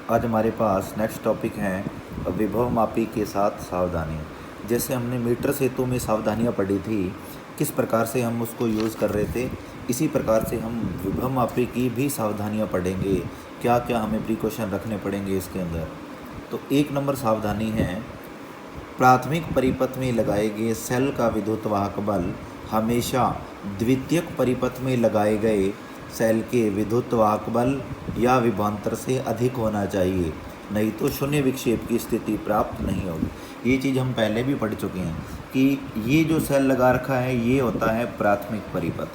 आज हमारे पास next topic है विभव मापी के साथ सावधानी। जैसे हमने मीटर सेतु में सावधानियां पढ़ी थी, किस प्रकार से हम उसको यूज़ कर रहे थे, इसी प्रकार से हम विभव मापी की भी सावधानियां पढ़ेंगे। क्या क्या हमें प्रिकॉशन रखने पड़ेंगे इसके अंदर। तो एक नंबर सावधानी है, प्राथमिक परिपथ में लगाए गए सेल का विद्युत वाहक बल हमेशा द्वितीयक परिपथ में लगाए गए सेल के विद्युत वाहक बल या विभवांतर से अधिक होना चाहिए, नहीं तो शून्य विक्षेप की स्थिति प्राप्त नहीं होगी। ये चीज़ हम पहले भी पढ़ चुके हैं कि ये जो सेल लगा रखा है ये होता है प्राथमिक परिपथ,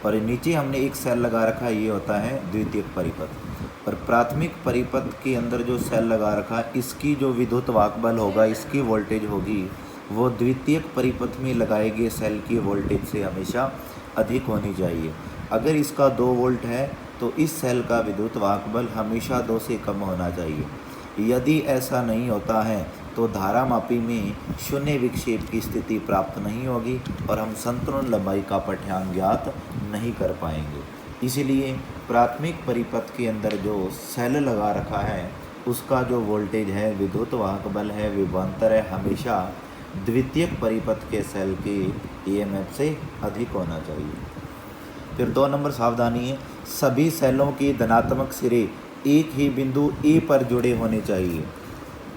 और नीचे हमने एक सेल लगा रखा है ये होता है द्वितीयक परिपथ। और प्राथमिक परिपथ के अंदर जो सेल लगा रखा है इसकी जो विद्युत वाहक बल होगा, इसकी वोल्टेज होगी, वो द्वितीयक परिपथ में लगाए गए सेल की वोल्टेज से हमेशा अधिक होनी चाहिए। अगर इसका 2 वोल्ट है तो इस सेल का विद्युत वाहक बल हमेशा 2 से कम होना चाहिए। यदि ऐसा नहीं होता है तो धारा मापी में शून्य विक्षेप की स्थिति प्राप्त नहीं होगी और हम संतुलन लंबाई का पाठ्यांक ज्ञात नहीं कर पाएंगे। इसलिए प्राथमिक परिपथ के अंदर जो सेल लगा रखा है उसका जो वोल्टेज है, विद्युत वाहक बल है, विभवांतर है, हमेशा द्वितीयक परिपथ के सेल के ईएमएफ से अधिक होना चाहिए। फिर 2 नंबर सावधानी है, सभी सेलों के धनात्मक सिरे एक ही बिंदु ए पर जुड़े होने चाहिए।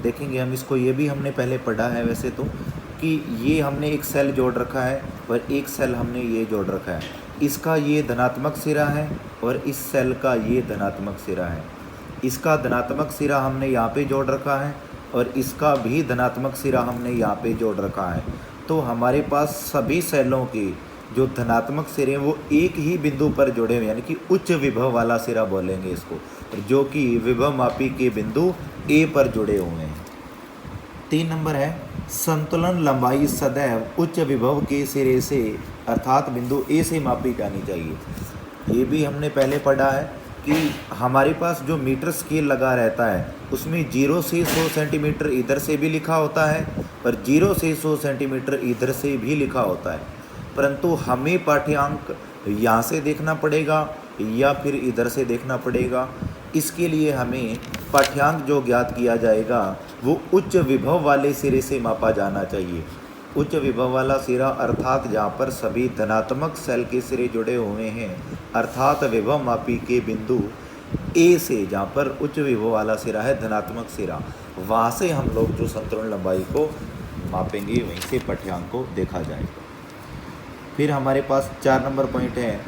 देखेंगे हम इसको, ये भी हमने पहले पढ़ा है वैसे तो, कि ये हमने एक सेल जोड़ रखा है और एक सेल हमने ये जोड़ रखा है, इसका ये धनात्मक सिरा है और इस सेल का ये धनात्मक सिरा है। इसका धनात्मक सिरा हमने यहाँ पे जोड़ रखा है और इसका भी धनात्मक सिरा हमने यहाँ पे जोड़ रखा है। तो हमारे पास सभी सेलों के जो धनात्मक सिरे वो एक ही बिंदु पर जुड़े हुए, यानी कि उच्च विभव वाला सिरा बोलेंगे इसको, जो कि विभव मापी के बिंदु ए पर जुड़े हुए हैं। 3 नंबर है, संतुलन लंबाई सदैव उच्च विभव के सिरे से अर्थात बिंदु ए से मापी जानी चाहिए। ये भी हमने पहले पढ़ा है कि हमारे पास जो मीटर स्केल लगा रहता है उसमें 0 से 100 सेंटीमीटर इधर से भी लिखा होता है और 0 से 100 सेंटीमीटर इधर से भी लिखा होता है, परंतु हमें पाठ्यांक यहाँ से देखना पड़ेगा या फिर इधर से देखना पड़ेगा। इसके लिए हमें पाठ्यांक जो ज्ञात किया जाएगा वो उच्च विभव वाले सिरे से मापा जाना चाहिए। उच्च विभव वाला सिरा अर्थात जहाँ पर सभी धनात्मक सेल के सिरे जुड़े हुए हैं, अर्थात विभव मापी के बिंदु ए से, जहाँ पर उच्च विभव वाला सिरा है धनात्मक सिरा, वहाँ से हम लोग जो संतुलन लंबाई को मापेंगे वहीं से पाठ्यांक को देखा जाएगा। फिर हमारे पास 4 नंबर पॉइंट है,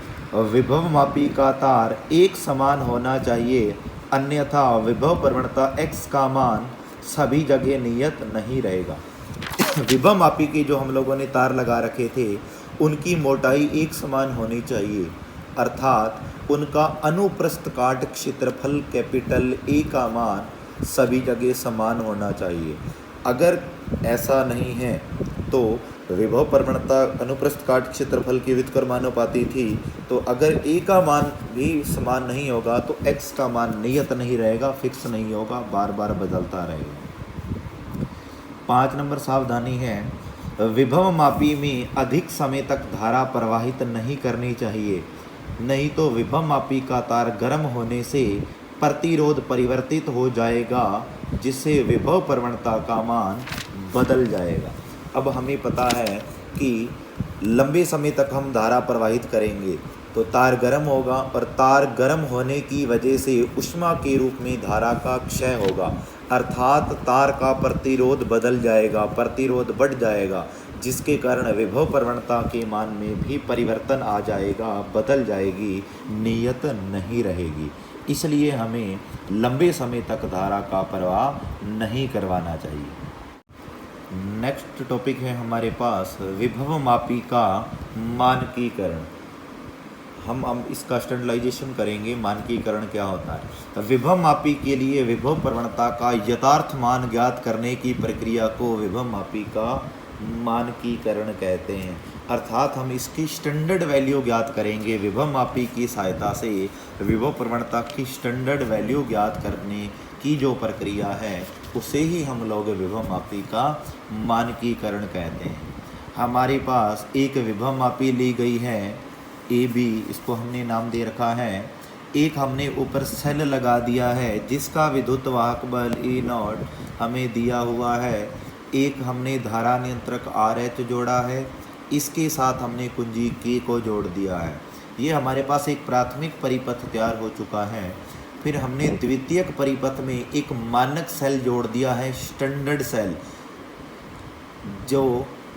विभव मापी का तार एक समान होना चाहिए, अन्यथा विभव प्रवणता x का मान सभी जगह नियत नहीं रहेगा। विभव मापी के जो हम लोगों ने तार लगा रखे थे उनकी मोटाई एक समान होनी चाहिए, अर्थात उनका अनुप्रस्थ काट क्षेत्रफल कैपिटल ए का मान सभी जगह समान होना चाहिए। अगर ऐसा नहीं है तो विभव प्रवणता अनुप्रस्थ काट क्षेत्रफल की व्युत्क्रमानुपाती थी, तो अगर ए का मान भी समान नहीं होगा तो एक्स का मान नियत नहीं रहेगा, फिक्स नहीं होगा, बार बार बदलता रहेगा। 5 नंबर सावधानी है, विभव मापी में अधिक समय तक धारा प्रवाहित नहीं करनी चाहिए, नहीं तो विभव मापी का तार गर्म होने से प्रतिरोध परिवर्तित हो जाएगा, जिससे विभव प्रवणता का मान बदल जाएगा। अब हमें पता है कि लंबे समय तक हम धारा प्रवाहित करेंगे तो तार गर्म होगा और तार गर्म होने की वजह से ऊष्मा के रूप में धारा का क्षय होगा, अर्थात तार का प्रतिरोध बदल जाएगा, प्रतिरोध बढ़ जाएगा, जिसके कारण विभव प्रवणता के मान में भी परिवर्तन आ जाएगा, बदल जाएगी, नियत नहीं रहेगी। इसलिए हमें लंबे समय तक धारा का प्रवाह नहीं करवाना चाहिए। नेक्स्ट टॉपिक है हमारे पास विभव मापी का मानकीकरण। हम इसका स्टैंडर्डाइजेशन करेंगे, मानकीकरण क्या होता है। तो विभव मापी के लिए विभव प्रवणता का यथार्थ मान ज्ञात करने की प्रक्रिया को विभव मापी का मानकीकरण कहते हैं, अर्थात हम इसकी स्टैंडर्ड वैल्यू ज्ञात करेंगे। विभव मापी की सहायता से विभव प्रवणता की स्टैंडर्ड वैल्यू ज्ञात करने की जो प्रक्रिया है उसे ही हम लोग विभव मापी का मानकीकरण कहते हैं। हमारे पास एक विभव मापी ली गई है ए बी, इसको हमने नाम दे रखा है एक हमने ऊपर सेल लगा दिया है जिसका विद्युत वाहक बल E0 हमें दिया हुआ है। एक हमने धारा नियंत्रक RH जोड़ा है, इसके साथ हमने कुंजी K को जोड़ दिया है। ये हमारे पास एक प्राथमिक परिपथ तैयार हो चुका है। फिर हमने द्वितीयक परिपथ में एक मानक सेल जोड़ दिया है, स्टैंडर्ड सेल,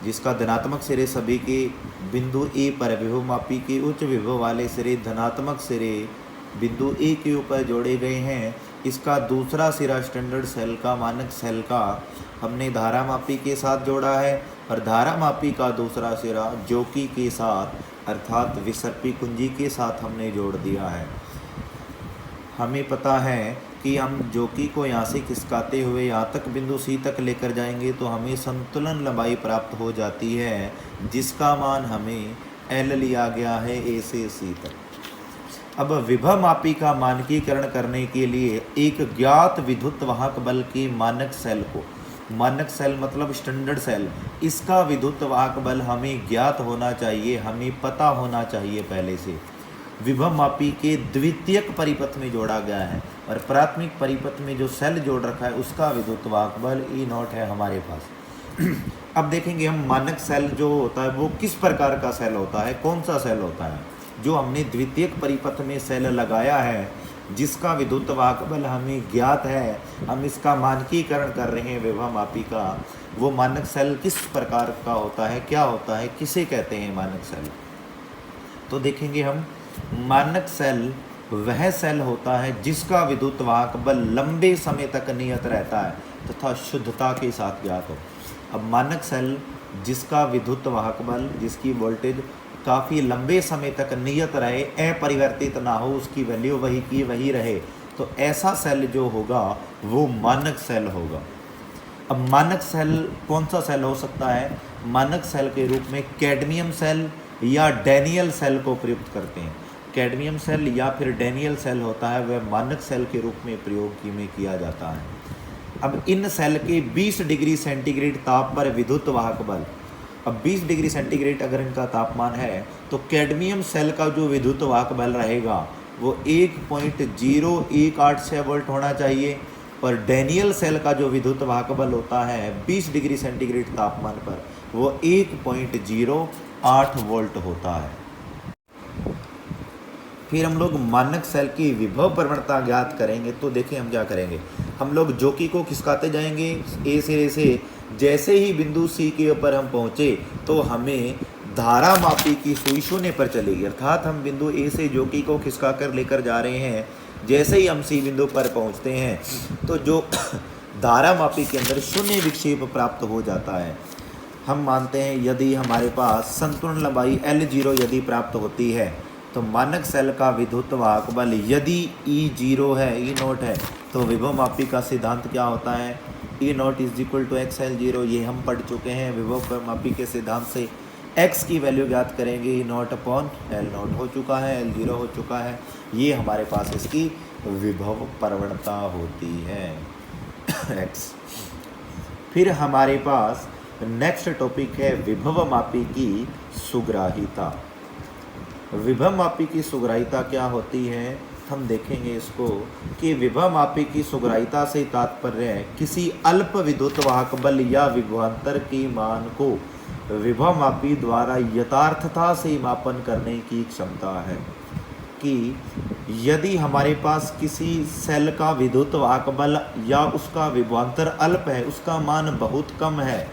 जिसका धनात्मक सिरे सभी के बिंदु ए पर विभवमापी के उच्च विभव वाले सिरे धनात्मक सिरे बिंदु ए के ऊपर जोड़े गए हैं। इसका दूसरा सिरा स्टैंडर्ड सेल का, मानक सेल का, हमने धारामापी के साथ जोड़ा है और धारामापी का दूसरा सिरा जोकी के साथ अर्थात विसर्पी कुंजी के साथ हमने जोड़ दिया है। हमें पता है कि हम जोकी को यहाँ से खिसकाते हुए यहाँ तक बिंदु सी तक लेकर जाएंगे तो हमें संतुलन लंबाई प्राप्त हो जाती है, जिसका मान हमें L लिया गया है A से C तक। अब विभवमापी का मानकीकरण करने के लिए एक ज्ञात विद्युत वाहक बल के मानक सेल को, मानक सेल मतलब स्टैंडर्ड सेल, इसका विद्युत वाहक बल हमें ज्ञात होना चाहिए, हमें पता होना चाहिए पहले से। विभवमापी के द्वितीयक परिपथ में जोड़ा गया है और प्राथमिक परिपथ में जो सेल जोड़ रखा है उसका विद्युत वाहक बल E0 है हमारे पास। अब देखेंगे हम मानक सेल जो होता है वो किस प्रकार का सेल होता है, कौन सा सेल होता है। जो हमने द्वितीयक परिपथ में सेल लगाया है जिसका विद्युत वाहक बल हमें ज्ञात है, हम इसका मानकीकरण कर रहे हैं विभवमापी का, वो मानक सेल किस प्रकार का होता है, क्या होता है, किसे कहते हैं मानक सेल। तो देखेंगे हम, मानक सेल वह सेल होता है जिसका विद्युत वाहक बल लंबे समय तक नियत रहता है तथा शुद्धता के साथ ज्ञात हो। अब मानक सेल जिसका विद्युत वाहक बल, जिसकी वोल्टेज काफ़ी लंबे समय तक नियत रहे, अपरिवर्तित ना हो, उसकी वैल्यू वही की वही रहे, तो ऐसा सेल जो होगा वो मानक सेल होगा। अब मानक सेल कौन सा सेल हो सकता है, मानक सेल के रूप में कैडमियम सेल या डैनियल सेल को प्रयुक्त करते हैं। कैडमियम सेल या फिर डैनियल सेल होता है वह मानक सेल के रूप में प्रयोग में किया जाता है। अब इन सेल के 20 डिग्री सेंटीग्रेड ताप पर विद्युत वाहक बल, अब 20 डिग्री सेंटीग्रेड अगर इनका तापमान है तो कैडमियम सेल का जो विद्युत वाहक बल रहेगा वो 1.0186 वोल्ट होना चाहिए और डैनियल सेल का जो विद्युत वाहक बल होता है 20 डिग्री सेंटीग्रेड तापमान पर वो 1.08 वोल्ट होता है। फिर हम लोग मानक सेल की विभव प्रवणता ज्ञात करेंगे। तो देखिए हम क्या करेंगे, हम लोग जोकी को खिसकाते जाएंगे ए सिरे से, जैसे ही बिंदु सी के ऊपर हम पहुँचे तो हमें धारा मापी की सुई शून्य पर चलेगी, अर्थात हम बिंदु ए से जोकी को खिसका कर लेकर जा रहे हैं। जैसे ही हम सी बिंदु पर पहुँचते हैं तो जो धारा मापी के अंदर शून्य विक्षेप प्राप्त हो जाता है। हम मानते हैं यदि हमारे पास संतुलन लंबाई L0 यदि प्राप्त होती है तो मानक सेल का विद्युत वाहक बल यदि E0 है, E0 है, तो विभवमापी का सिद्धांत क्या होता है, E0 = XL0। ये हम पढ़ चुके हैं विभवमापी के सिद्धांत से। x की वैल्यू ज्ञात करेंगे, E0/L0 हो चुका है, L0 हो चुका है। ये हमारे पास इसकी विभव प्रवणता होती है x। फिर हमारे पास नेक्स्ट टॉपिक है विभवमापी की सुग्राहिता। विभवमापी की सुग्राहिता क्या होती है, हम देखेंगे इसको कि विभवमापी की सुग्राहिता से तात्पर्य है किसी अल्प विद्युत वाहक बल या विभवांतर के मान को विभवमापी द्वारा यथार्थता से मापन करने की क्षमता है। कि यदि हमारे पास किसी सेल का विद्युत वाहक बल या उसका विभवांतर अल्प है, उसका मान बहुत कम है,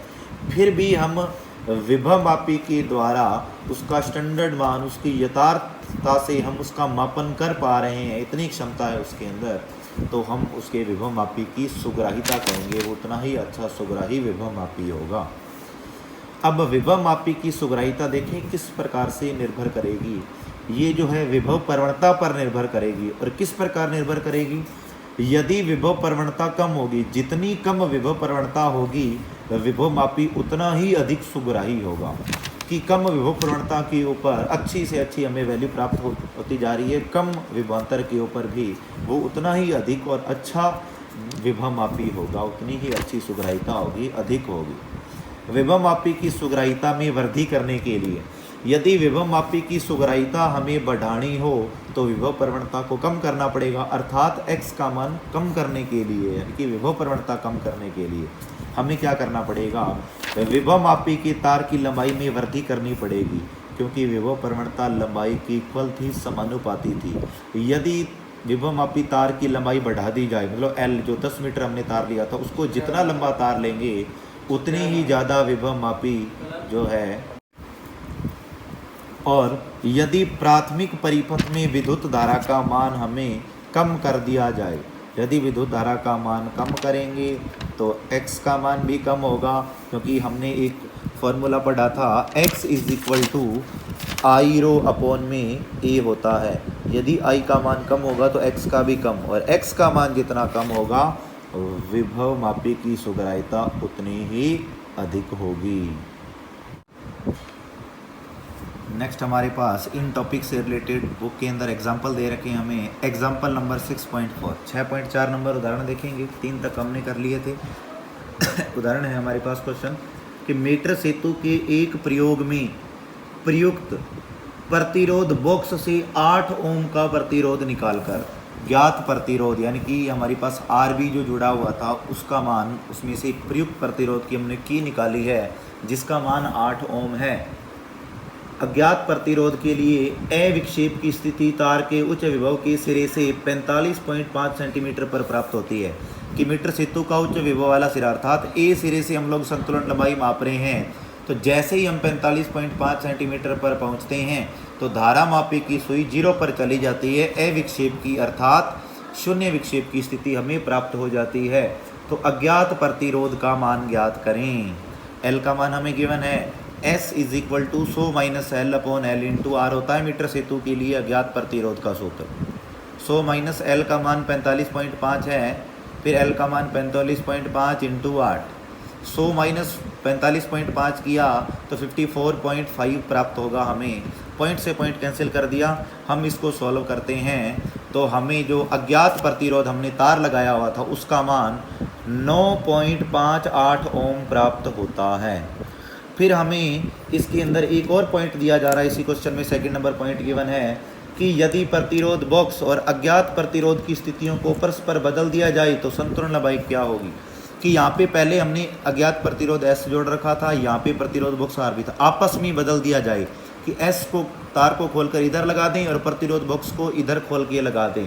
फिर भी हम विभवमापी के द्वारा उसका स्टैंडर्ड मान, उसकी यथार्थता से हम उसका मापन कर पा रहे हैं, इतनी क्षमता है उसके अंदर, तो हम उसके विभवमापी की सुग्राहिता कहेंगे, वो उतना ही अच्छा सुग्राही विभवमापी होगा। अब विभवमापी की सुग्राहिता देखें किस प्रकार से निर्भर करेगी, ये जो है विभव प्रवणता पर निर्भर करेगी। और किस प्रकार निर्भर करेगी, यदि विभव प्रवणता कम होगी, जितनी कम विभव प्रवणता होगी विभवमापी उतना ही अधिक सुग्राही होगा। कि कम विभव प्रवणता के ऊपर अच्छी से अच्छी हमें वैल्यू प्राप्त होती जा रही है, कम विभवांतर के ऊपर भी वो उतना ही अधिक और अच्छा विभवमापी होगा, उतनी ही अच्छी सुग्राहिता होगी, अधिक होगी। विभवमापी की सुग्राहिता में वृद्धि करने के लिए यदि विभव मापी की सुग्राह्यता हमें बढ़ानी हो तो विभव प्रवणता को कम करना पड़ेगा, अर्थात x का मान कम करने के लिए, यानी कि विभव प्रवणता कम करने के लिए हमें क्या करना पड़ेगा, विभव मापी की तार की लंबाई में वृद्धि करनी पड़ेगी, क्योंकि विभव प्रवणता लंबाई की इक्वल थी, समानुपाती थी। यदि विभव मापी तार की लंबाई बढ़ा दी जाए, मतलब L जो 10 मीटर हमने तार लिया था उसको जितना लंबा तार लेंगे उतनी ही ज़्यादा विभव मापी जो है। और यदि प्राथमिक परिपथ में विद्युत धारा का मान हमें कम कर दिया जाए, यदि विद्युत धारा का मान कम करेंगे तो x का मान भी कम होगा, क्योंकि हमने एक फॉर्मूला पढ़ा था x is equal to i rho upon में a होता है। यदि i का मान कम होगा तो x का भी कम, और x का मान जितना कम होगा विभव मापी की सुग्राह्यता उतनी ही अधिक होगी। नेक्स्ट हमारे पास इन टॉपिक से रिलेटेड बुक के अंदर एग्जाम्पल दे रखे हैं हमें। एग्जाम्पल नंबर 6.4, 6.4 नंबर उदाहरण देखेंगे, 3 तक हमने कर लिए थे। उदाहरण है हमारे पास क्वेश्चन कि मीटर सेतु के एक प्रयोग में प्रयुक्त प्रतिरोध बॉक्स से 8 ओम का प्रतिरोध निकालकर ज्ञात प्रतिरोध, यानी कि हमारे पास RB जो जुड़ा हुआ था उसका मान, उसमें से एक प्रयुक्त प्रतिरोध की हमने की निकाली है जिसका मान 8 ओम है। अज्ञात प्रतिरोध के लिए ए विक्षेप की स्थिति तार के उच्च विभव के सिरे से 45.5 सेंटीमीटर पर प्राप्त होती है। कि मीटर सेतु का उच्च विभव वाला सिरा, अर्थात ए सिरे से हम लोग संतुलन लंबाई माप रहे हैं, तो जैसे ही हम 45.5 सेंटीमीटर पर पहुंचते हैं तो धारा मापी की सुई 0 पर चली जाती है। ए विक्षेप की अर्थात शून्य विक्षेप की स्थिति हमें प्राप्त हो जाती है। तो अज्ञात प्रतिरोध का मान ज्ञात करें। एल का मान हमें गिवन है, S is equal to 100 minus l upon l into r होता है मीटर सेतु के लिए अज्ञात प्रतिरोध का सूत्र। 100 माइनस एल का मान 45.5 है, फिर एल का मान 45.5 इंटू 8। 100 माइनस 45.5 किया तो 54.5 प्राप्त होगा हमें। पॉइंट से पॉइंट कैंसिल कर दिया। हम इसको सॉल्व करते हैं तो हमें जो अज्ञात प्रतिरोध हमने तार लगाया हुआ था उसका मान 9.58 ओम प्राप्त होता है। फिर हमें इसके अंदर एक और पॉइंट दिया जा रहा है, इसी क्वेश्चन में सेकंड नंबर पॉइंट गिवन है कि यदि प्रतिरोध बॉक्स और अज्ञात प्रतिरोध की स्थितियों को परस्पर बदल दिया जाए तो संतुलन लंबाई क्या होगी। कि यहाँ पे पहले हमने अज्ञात प्रतिरोध S जोड़ रखा था, यहाँ पे प्रतिरोध बॉक्स R भी था, आपस में बदल दिया जाए कि S को तार को खोलकर इधर लगा दें और प्रतिरोध बॉक्स को इधर खोल के लगा दें,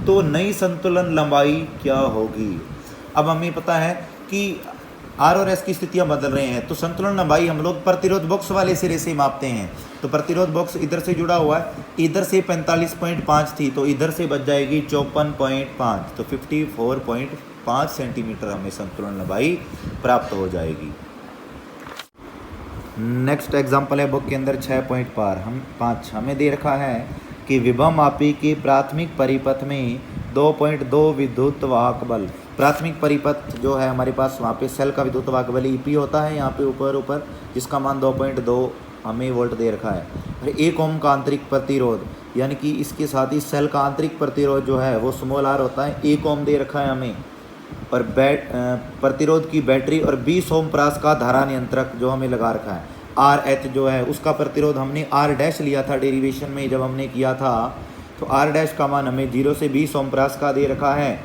तो नई संतुलन लंबाई क्या होगी। अब हमें पता है कि R और S की स्थितियां बदल रहे हैं, तो संतुलन लंबाई हम लोग प्रतिरोध बॉक्स वाले सिरे से मापते हैं। तो प्रतिरोध बॉक्स इधर से जुड़ा हुआ है, इधर से 45.5 थी तो इधर से बच जाएगी 54.5, तो 54.5 सेंटीमीटर हमें संतुलन लंबाई प्राप्त हो जाएगी। नेक्स्ट एग्जाम्पल है बुक के अंदर 6.5 हमें दे रखा है कि विभव मापी के प्राथमिक परिपथ में 2.2 विद्युत वाहक बल। प्राथमिक परिपथ जो है हमारे पास वहाँ पे सेल का विद्युत वाहक बल EP होता है, यहाँ पे ऊपर जिसका मान 2.2 हमें वोल्ट दे रखा है। और 1 ओम का आंतरिक प्रतिरोध, यानी कि इसके साथ ही सेल का आंतरिक प्रतिरोध जो है वो स्मॉल r होता है, 1 ओम दे रखा है हमें। और प्रतिरोध की बैटरी और 20 ओम प्रास का धारा नियंत्रक जो हमें लगा रखा है। RH जो है उसका प्रतिरोध हमने R' लिया था डेरिवेशन में जब हमने किया था, तो R' का मान हमें 0 से 20 ओम प्रास का दे रखा है।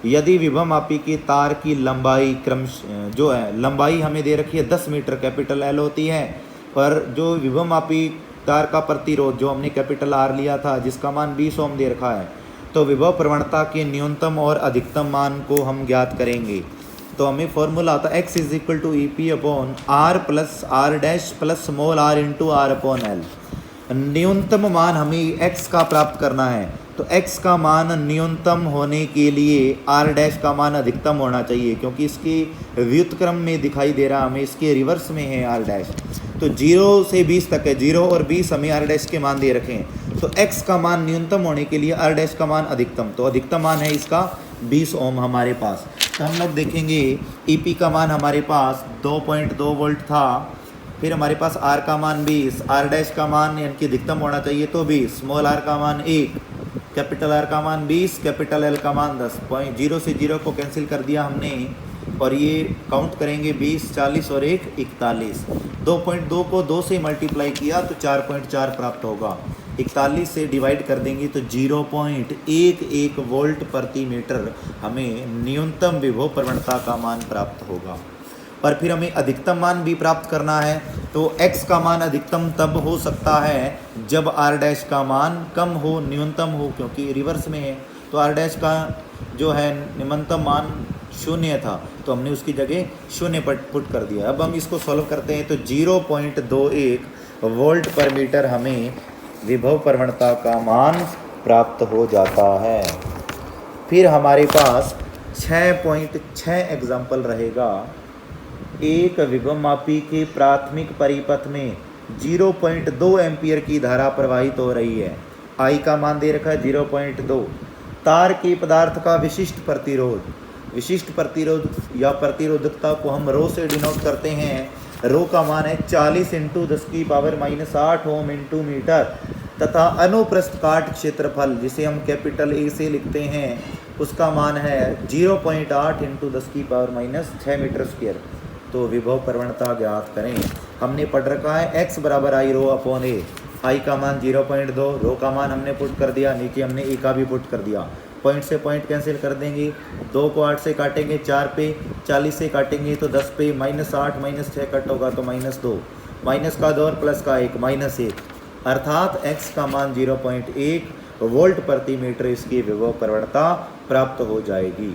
यदि विभव मापी की तार की लंबाई जो है लंबाई हमें दे रखी है 10 मीटर, कैपिटल L होती है, पर जो विभव मापी तार का प्रतिरोध जो हमने कैपिटल R लिया था जिसका मान 20 ओम दे रखा है, तो विभव प्रवणता के न्यूनतम और अधिकतम मान को हम ज्ञात करेंगे। तो हमें फॉर्मूला आता है x is equal to EP upon R plus R' plus small r into R upon L। न्यूनतम मान हमें x का प्राप्त करना है, तो x का मान न्यूनतम होने के लिए R' का मान अधिकतम होना चाहिए, क्योंकि इसके व्युत्क्रम में दिखाई दे रहा हमें इसके रिवर्स में है R'। तो 0 से 20 तक है, 0 और 20 हमें R' के मान दे रखे हैं, तो x का मान न्यूनतम होने के लिए R' का मान अधिकतम, तो अधिकतम मान है इसका 20 ओम हमारे पास। तो हम लोग देखेंगे EP का मान हमारे पास 2.2 वोल्ट था, फिर हमारे पास R का मान 20, R' का मान यानी कि अधिकतम होना चाहिए तो 20, स्मॉल r का मान 1, कैपिटल R का मान 20, कैपिटल L का मान 10। 0 से 0 को कैंसिल कर दिया हमने, और ये काउंट करेंगे 20, 40 और 1 41। 2.2 को 2 से मल्टीप्लाई किया तो 4.4 प्राप्त होगा। 41 से डिवाइड कर देंगे तो 0.11 वोल्ट प्रति मीटर हमें न्यूनतम विभव प्रवणता का मान प्राप्त होगा। पर फिर हमें अधिकतम मान भी प्राप्त करना है, तो x का मान अधिकतम तब हो सकता है जब r डैश का मान कम हो, न्यूनतम हो, क्योंकि रिवर्स में है। तो r डैश का जो है न्यूनतम मान 0 था, तो हमने उसकी जगह 0 पर पुट कर दिया। अब हम इसको सॉल्व करते हैं तो 0.21 वोल्ट पर मीटर हमें विभव प्रवणता का मान प्राप्त हो जाता है। फिर हमारे पास 6.6 एग्जाम्पल रहेगा। एक विभवमापी के प्राथमिक परिपथ में 0.2 एम्पियर की धारा प्रवाहित हो रही है। I का मान दे रखा है 0.2। तार के पदार्थ का विशिष्ट प्रतिरोध या प्रतिरोधकता को हम रो से डिनोट करते हैं। रो का मान है 40 × 10⁻⁸ ओम × मीटर तथा अनुप्रस्थ काट क्षेत्रफल, जिसे हम कैपिटल A से लिखते हैं, उसका मान है 0.8 × 10⁻⁶ मीटर स्क्वायर। तो विभव प्रवणता ज्ञात करें। हमने पढ़ रखा है x बराबर I rho upon A। I का मान 0.2, रो का मान हमने पुट कर दिया, नीचे हमने A का भी पुट कर दिया। पॉइंट से पॉइंट कैंसिल कर देंगे, 2 को 8 से काटेंगे 4 पे, 40 से काटेंगे तो 10 पे, -8 -6 कट होगा तो -2, माइनस का 2 और प्लस का 1, -1, अर्थात x का मान 0.1 वोल्ट प्रति मीटर इसकी विभव प्रवणता प्राप्त हो जाएगी।